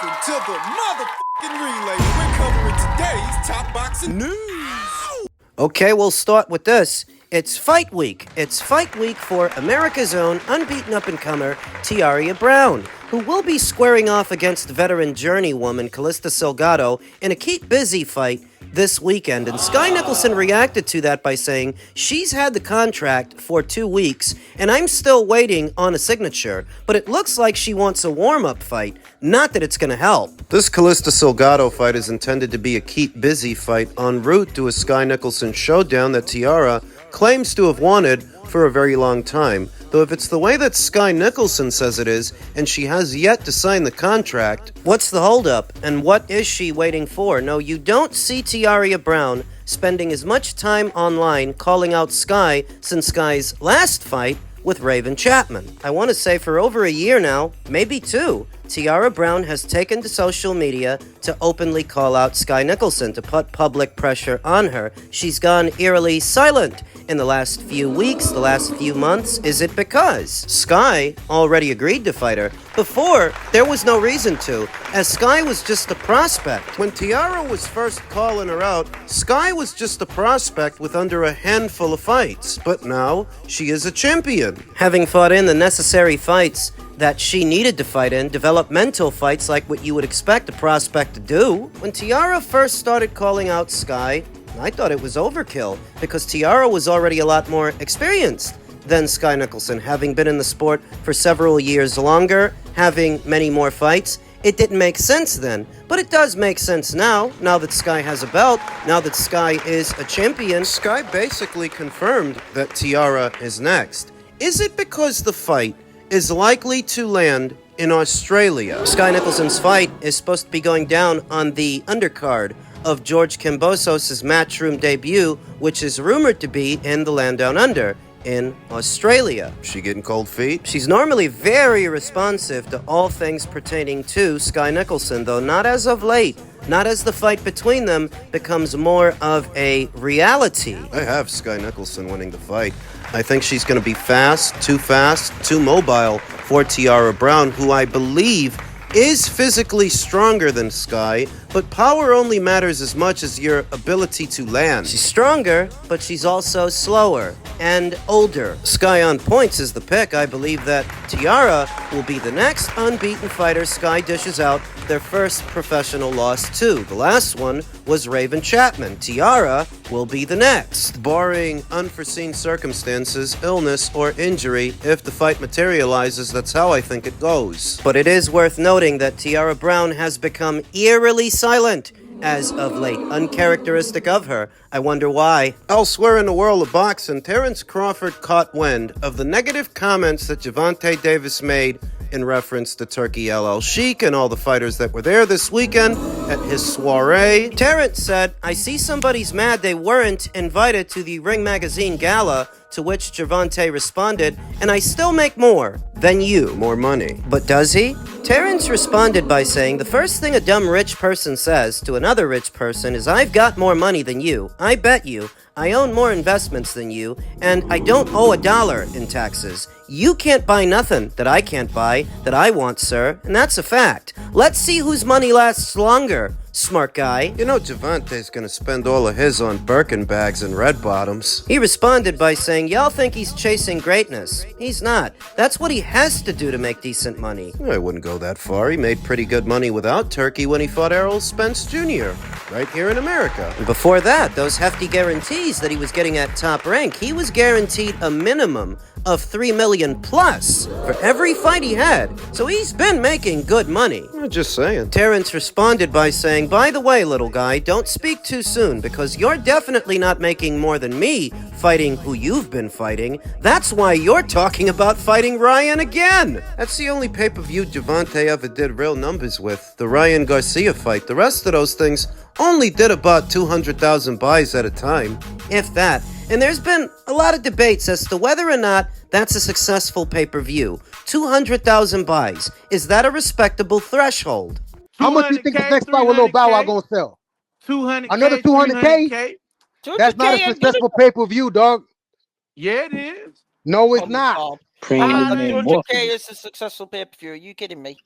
Welcome to the motherfucking relay. We're covering today's top boxing news. Okay, we'll start with this. It's fight week. It's fight week for America's own unbeaten up-and-comer, Tiara Brown, who will be squaring off against veteran journeywoman Calista Silgado in a keep busy fight this weekend. And Sky Nicholson reacted to that by saying, she's had the contract for 2 weeks, and I'm still waiting on a signature, but it looks like she wants a warm-up fight. Not that it's going to help. This Calista Silgado fight is intended to be a keep busy fight en route to a Sky Nicholson showdown that Tiara claims to have wanted for a very long time. Though if it's the way that Sky Nicholson says it is, and she has yet to sign the contract, what's the holdup, and what is she waiting for? No, you don't see Tiara Brown spending as much time online calling out Sky since Sky's last fight with Raven Chapman. I want to say for over a year now, maybe 2, Tiara Brown has taken to social media to openly call out Sky Nicholson, to put public pressure on her. She's gone eerily silent in the last few weeks, the last few months. Is it because Sky already agreed to fight her? Before, there was no reason to, as Sky was just a prospect. When Tiara was first calling her out, Sky was just a prospect with under a handful of fights. But now, she is a champion, having fought in the necessary fights that she needed to fight in, developmental fights like what you would expect a prospect to do. When Tiara first started calling out Sky, I thought it was overkill, because Tiara was already a lot more experienced than Sky Nicholson, having been in the sport for several years longer, having many more fights. It didn't make sense then, but it does make sense now that Sky has a belt, now that Sky is a champion. Sky basically confirmed that Tiara is next. Is it because the fight is likely to land in Australia? Sky Nicholson's fight is supposed to be going down on the undercard of George Kambosos' Matchroom debut, which is rumored to be in the land down under in Australia. She getting cold feet? She's normally very responsive to all things pertaining to Sky Nicholson, though not as of late. Not as the fight between them becomes more of a reality. I have Sky Nicholson winning the fight. I think she's going to be fast, too mobile for Tiara Brown, who I believe is physically stronger than Sky, but power only matters as much as your ability to land. She's stronger, but she's also slower and older. Sky on points is the pick. I believe that Tiara will be the next unbeaten fighter Sky dishes out their first professional loss to. The last one was Raven Chapman. Tiara will be the next, barring unforeseen circumstances, illness, or injury. If the fight materializes, that's how I think it goes. But it is worth noting that Tiara Brown has become eerily silent as of late, uncharacteristic of her. I wonder why. Elsewhere in the world of boxing, Terrence Crawford caught wind of the negative comments that Gervonta Davis made in reference to Turkey LL Sheik and all the fighters that were there this weekend at his soiree. Terrence said, "I see somebody's mad they weren't invited to the Ring Magazine gala," to which Gervonta responded, "And I still make more than you." More money. But does he? Terrence responded by saying, "The first thing a dumb rich person says to another rich person is, I've got more money than you. I bet you. I own more investments than you, and I don't owe $1 in taxes. You can't buy nothing that I can't buy, that I want, sir, and that's a fact. Let's see whose money lasts longer, smart guy." You know Gervonta's gonna spend all of his on Birkin bags and red bottoms. He responded by saying, "Y'all think he's chasing greatness. He's not. That's what he has to do to make decent money." I wouldn't go that far. He made pretty good money without Turkey when he fought Errol Spence Jr. right here in America. And before that, those hefty guarantees that he was getting at Top Rank, he was guaranteed a minimum of $3 million plus for every fight he had. So he's been making good money. I'm just saying. Terrence responded by saying, "By the way, little guy, don't speak too soon, because you're definitely not making more than me fighting who you've been fighting. That's why you're talking about fighting Ryan again." That's the only pay-per-view Gervonta ever did real numbers with, the Ryan Garcia fight. The rest of those things only did about 200,000 buys at a time, if that. And there's been a lot of debates as to whether or not that's a successful pay-per-view. 200,000 buys. Is that a respectable threshold? How much do you think the next fight with Lil Bow Wow gonna sell? 200. Another 200K? That's not a successful pay-per-view, dog. Yeah, it is. No, it's not. 200K is a successful pay-per-view. Are you kidding me?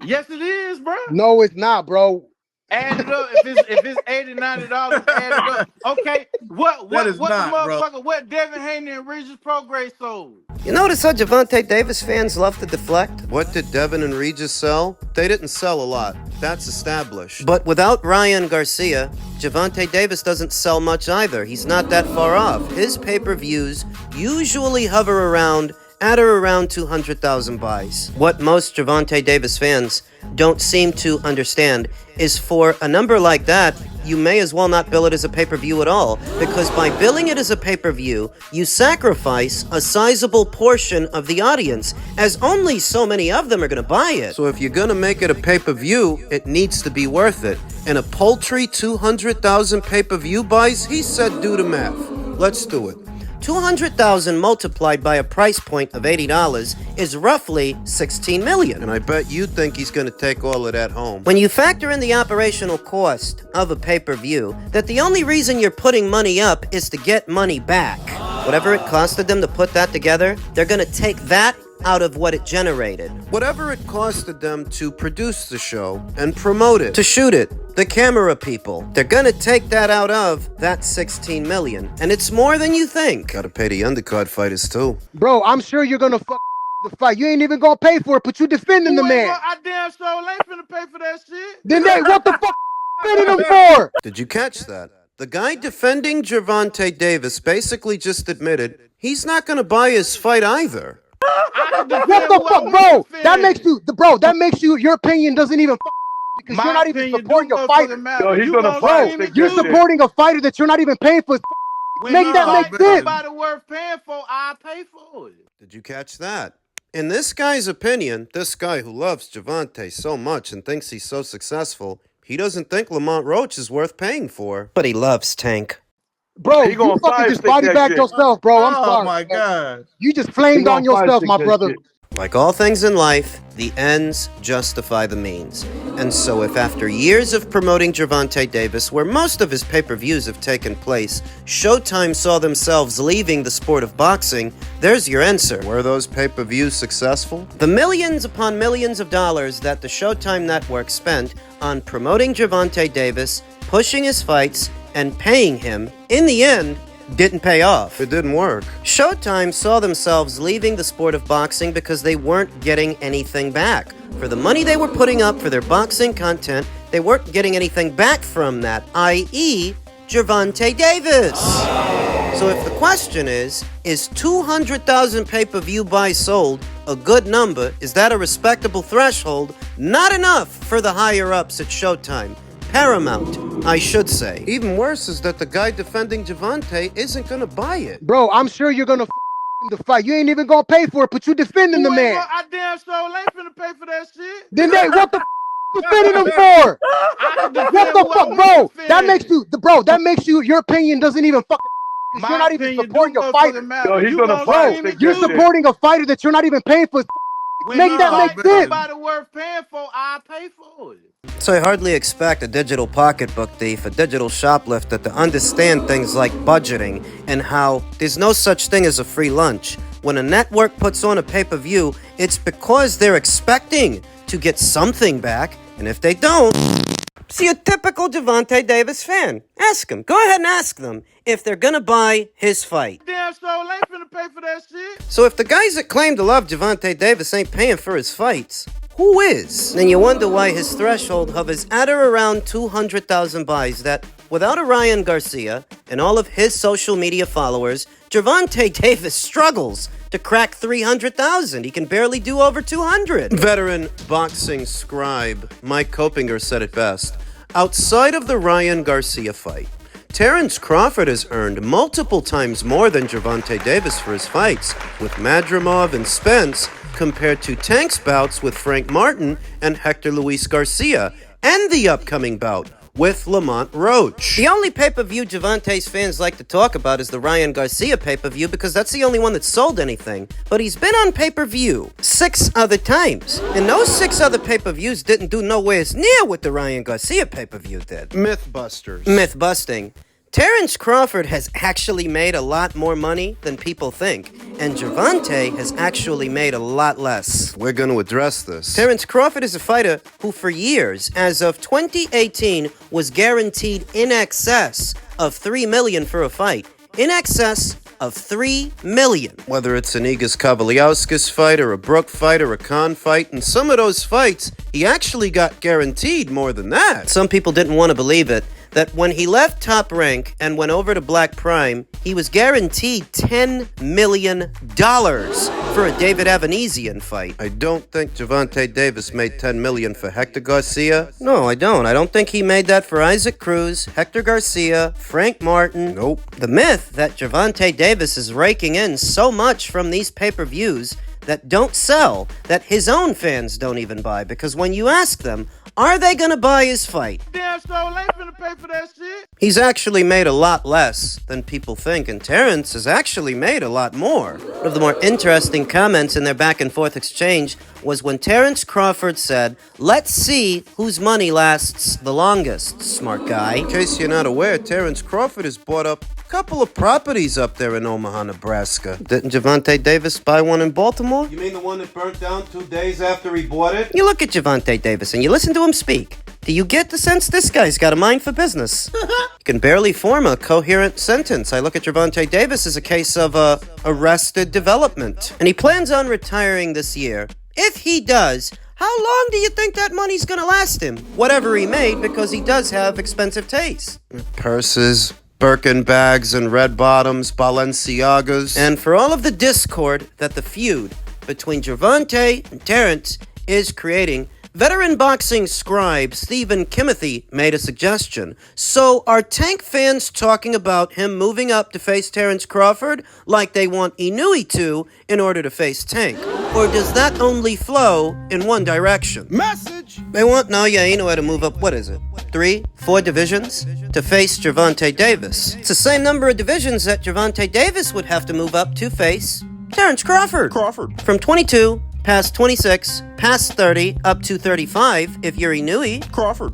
Yes, it is, bro. No, it's not, bro. Add it up. If it's $80, $90, add it up. Okay. What That is the not, bro. motherfucker? What Devin Haney and Regis Prograis sold? You notice how Gervonta Davis fans love to deflect? What did Devin and Regis sell? They didn't sell a lot. That's established. But without Ryan Garcia, Gervonta Davis doesn't sell much either. He's not that far off. His pay-per-views usually hover around at or around 200,000 buys. What most Gervonta Davis fans don't seem to understand is for a number like that, you may as well not bill it as a pay-per-view at all, because by billing it as a pay-per-view, you sacrifice a sizable portion of the audience, as only so many of them are going to buy it. So if you're going to make it a pay-per-view, it needs to be worth it. And a paltry 200,000 pay-per-view buys, he said do the math. Let's do it. 200,000 multiplied by a price point of $80 is roughly 16 million. And I bet you think he's going to take all of that home. When you factor in the operational cost of a pay-per-view, that the only reason you're putting money up is to get money back. Whatever it costed them to put that together, they're going to take that out of what it generated. Whatever it costed them to produce the show and promote it, to shoot it, the camera people, they're gonna take that out of that 16 million. And it's more than you think. Gotta pay the undercard fighters too. Bro, I'm sure you're gonna fuck the fight. You ain't even gonna pay for it, but you defending the man. I damn sure ain't finna pay for that shit. Then what the fuck defending him for? Did you catch that? The guy defending Gervonta Davis basically just admitted he's not gonna buy his fight either. What the fuck, bro? That makes you, your opinion doesn't even because you're not even supporting a fighter. Yo, he's gonna fight. You're supporting a fighter that you're not even paying for. Make that make sense. Somebody worth paying for, I pay for it. Did you catch that? In this guy's opinion, this guy who loves Gervonta so much and thinks he's so successful, he doesn't think Lamont Roach is worth paying for. But he loves Tank. Bro, you fucking just body back yourself, bro. I'm sorry. Oh my God. You just flamed on yourself, my brother. Like all things in life, the ends justify the means. And so if after years of promoting Gervonta Davis, where most of his pay-per-views have taken place, Showtime saw themselves leaving the sport of boxing, there's your answer. Were those pay-per-views successful? The millions upon millions of dollars that the Showtime network spent on promoting Gervonta Davis, pushing his fights, and paying him, in the end, didn't pay off. It didn't work. Showtime saw themselves leaving the sport of boxing because they weren't getting anything back. For the money they were putting up for their boxing content, they weren't getting anything back from that, i.e., Gervonta Davis. So if the question is 200,000 pay-per-view buys sold a good number? Is that a respectable threshold? Not enough for the higher-ups at Showtime. Paramount, I should say. Even worse is that the guy defending Gervonta isn't gonna buy it. Bro, I'm sure you're gonna the fight. You ain't even gonna pay for it, but you defending the man. I damn sure ain't finna pay for that shit. Then what the defending him for? What the fuck, bro? That makes you, your opinion doesn't even you're not even supporting a fighter. Yo, he's gonna fight. You're supporting a fighter that you're not even paying for. Make that make sense. Somebody worth paying for, I pay for it. So I hardly expect a digital pocketbook thief, a digital shoplifter to understand things like budgeting and how there's no such thing as a free lunch. When a network puts on a pay-per-view, it's because they're expecting to get something back, and if they don't, see a typical Gervonta Davis fan. Ask them. Go ahead and ask them if they're gonna buy his fight. Damn sure ain't finna pay for that shit. So if the guys that claim to love Gervonta Davis ain't paying for his fights, who is? Then you wonder why his threshold hovers at or around 200,000 buys that, without a Ryan Garcia and all of his social media followers, Gervonta Davis struggles to crack 300,000. He can barely do over 200. Veteran boxing scribe Mike Copinger said it best. Outside of the Ryan Garcia fight, Terrence Crawford has earned multiple times more than Gervonta Davis for his fights with Madrimov and Spence compared to Tank's bouts with Frank Martin and Hector Luis Garcia, and the upcoming bout with Lamont Roach. The only pay-per-view Gervonta's fans like to talk about is the Ryan Garcia pay-per-view because that's the only one that sold anything. But he's been on pay-per-view 6 other times, and those 6 other pay-per-views didn't do nowhere near what the Ryan Garcia pay-per-view did. Mythbusters. Myth-busting. Terrence Crawford has actually made a lot more money than people think, and Gervonta has actually made a lot less. We're going to address this. Terrence Crawford is a fighter who for years, as of 2018, was guaranteed in excess of $3 million for a fight. In excess of $3 million. Whether it's an Igis Kavaliauskas fight or a Brook fight or a Khan fight, in some of those fights, he actually got guaranteed more than that. Some people didn't want to believe it, that when he left Top Rank and went over to Black Prime, he was guaranteed $10 million for a David Avanesian fight. I don't think Gervonta Davis made $10 million for Hector Garcia. No, I don't. I don't think he made that for Isaac Cruz, Hector Garcia, Frank Martin. Nope. The myth that Gervonta Davis is raking in so much from these pay-per-views that don't sell, that his own fans don't even buy, because when you ask them, are they gonna buy his fight? Damn, so ain't finna pay for that shit. He's actually made a lot less than people think, and Terrence has actually made a lot more. One of the more interesting comments in their back and forth exchange was when Terrence Crawford said, "Let's see whose money lasts the longest, smart guy." In case you're not aware, Terrence Crawford has bought up a couple of properties up there in Omaha, Nebraska. Didn't Gervonta Davis buy one in Baltimore? You mean the one that burnt down 2 days after he bought it? You look at Gervonta Davis and you listen to him speak. Do you get the sense this guy's got a mind for business? He can barely form a coherent sentence. I look at Gervonta Davis as a case of arrested development. And he plans on retiring this year. If he does, how long do you think that money's gonna last him? Whatever he made, because he does have expensive taste. Purses, Birkin bags and red bottoms, Balenciagas. And for all of the discord that the feud between Gervonta and Terrence is creating, veteran boxing scribe Stephen Kimothy made a suggestion. So are Tank fans talking about him moving up to face Terrence Crawford like they want Inouye to in order to face Tank? Or does that only flow in one direction? Message! They want Naoya Inoue to move up, what is it, 3, 4 divisions? To face Gervonta Davis. It's the same number of divisions that Gervonta Davis would have to move up to face Terrence Crawford. From 22 past 26, past 30, up to 35 if you're Inouye.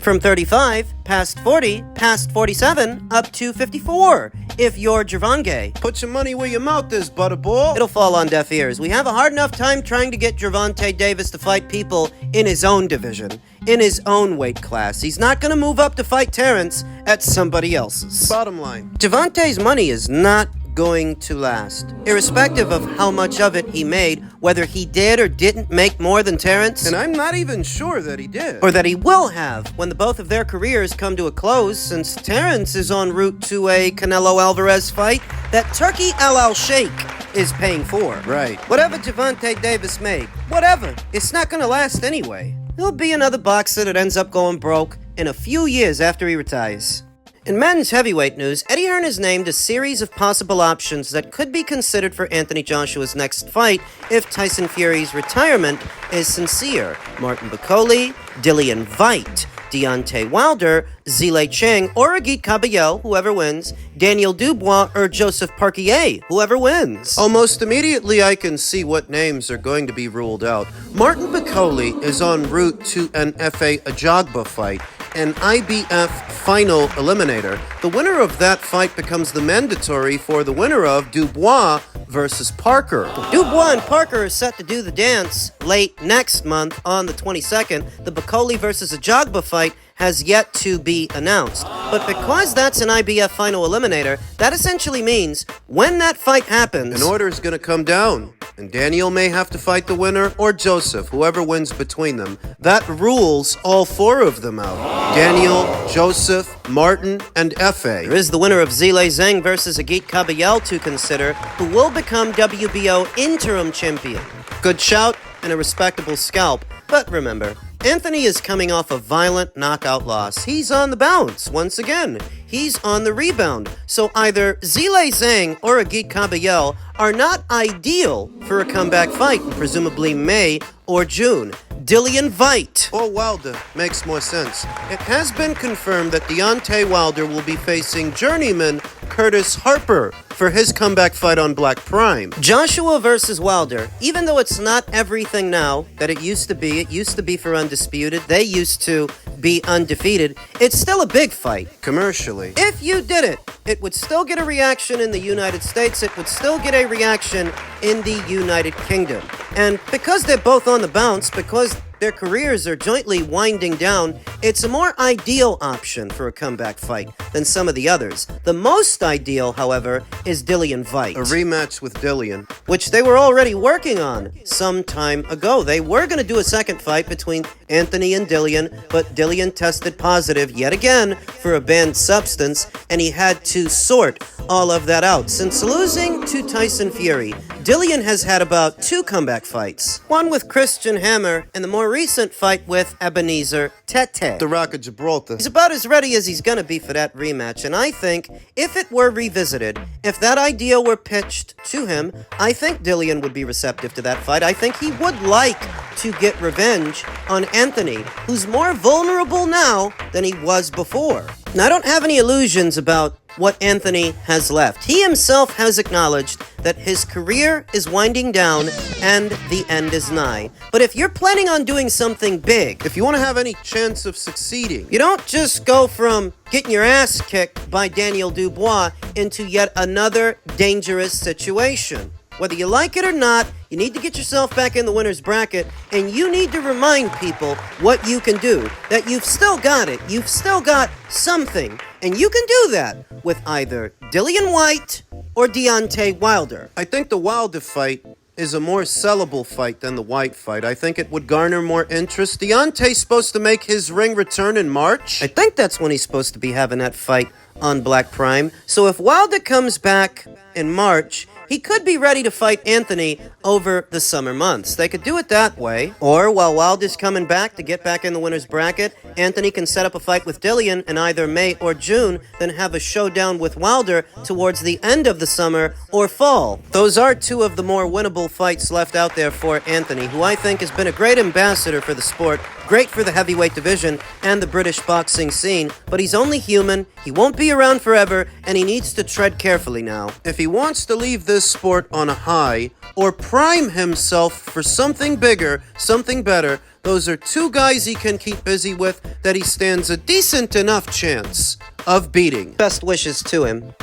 From 35, past 40, past 47, up to 54 if you're Gervonta. Put your money where your mouth is, butterball. It'll fall on deaf ears. We have a hard enough time trying to get Gervonta Davis to fight people in his own division, in his own weight class. He's not going to move up to fight Terrence at somebody else's. Bottom line. Gervonta's money is not going to last. Irrespective of how much of it he made, whether he did or didn't make more than Terrence, And I'm not even sure that he did. or that he will have when the both of their careers come to a close, since Terrence is en route to a Canelo Alvarez fight that Turkey Al Sheikh is paying for. Right. Whatever Gervonta Davis made, whatever, it's not gonna last anyway. He'll be another boxer that ends up going broke in a few years after he retires. In men's heavyweight news, Eddie Hearn has named a series of possible options that could be considered for Anthony Joshua's next fight if Tyson Fury's retirement is sincere. Martin Bakole, Dillian Veit, Deontay Wilder, Zile Cheng, or Agit Kabayel, whoever wins, Daniel Dubois, or Joseph Parquier, whoever wins. Almost immediately I can see what names are going to be ruled out. Martin Bakole is en route to an F.A. Ajagba fight, an IBF final eliminator. The winner of that fight becomes the mandatory for the winner of Dubois versus Parker. Dubois and Parker are set to do the dance late next month on the 22nd. The Bakole versus Ajagba fight has yet to be announced. But because that's an IBF final eliminator, that essentially means when that fight happens, An order is going to come down, and Daniel may have to fight the winner, or Joseph, whoever wins between them. That rules all 4 of them out. Daniel, Joseph, Martin, and F.A. there is the winner of Zile Zhang versus Agit Kabayel to consider, who will become WBO interim champion. Good shout and a respectable scalp. But remember, Anthony is coming off a violent knockout loss. He's on the bounce once again. He's on the rebound. So either Zile Zhang or Agit Kabayel are not ideal for a comeback fight in presumably May or June. Dillian Veit. Or Wilder makes more sense. It has been confirmed that Deontay Wilder will be facing journeyman Curtis Harper for his comeback fight on Black Prime. Joshua versus Wilder. Even though it's not everything now that it used to be for Undisputed, they used to be undefeated, it's still a big fight. Commercially. If you did it, it would still get a reaction in the United States, it would still get a reaction in the United Kingdom. And because they're both on the bounce, because their careers are jointly winding down, it's a more ideal option for a comeback fight than some of the others. The most ideal, however, is Dillian Veit. A rematch with Dillian. Which they were already working on some time ago. They were going to do a second fight between Anthony and Dillian, but Dillian tested positive yet again for a banned substance, and he had to sort all of that out. Since losing to Tyson Fury, Dillian has had about 2 comeback fights. One with Christian Hammer, and the more recent fight with Ebenezer Tete. The Rock of Gibraltar. He's about as ready as he's gonna be for that rematch, and I think if it were revisited, if that idea were pitched to him, I think Dillian would be receptive to that fight. I think he would like to get revenge on Anthony, who's more vulnerable now than he was before. Now, I don't have any illusions about what Anthony has left. He himself has acknowledged that his career is winding down and the end is nigh. But if you're planning on doing something big, If you want to have any chance of succeeding, you don't just go from getting your ass kicked by Daniel Dubois into yet another dangerous situation. Whether you like it or not, you need to get yourself back in the winner's bracket, and you need to remind people what you can do, that you've still got it, you've still got something, and you can do that with either Dillian Whyte or Deontay Wilder. I think the Wilder fight is a more sellable fight than the White fight. I think it would garner more interest. Deontay's supposed to make his ring return in March. I think that's when he's supposed to be having that fight on Black Prime. So if Wilder comes back in March, he could be ready to fight Anthony over the summer months. They could do it that way. Or while Wilder's coming back to get back in the winner's bracket, Anthony can set up a fight with Dillian in either May or June, then have a showdown with Wilder towards the end of the summer or fall. Those are 2 of the more winnable fights left out there for Anthony, who I think has been a great ambassador for the sport, great for the heavyweight division and the British boxing scene, but he's only human, he won't be around forever, and he needs to tread carefully now. If he wants to leave this sport on a high or prime himself for something bigger, something better, those are 2 guys he can keep busy with that he stands a decent enough chance of beating. Best wishes to him.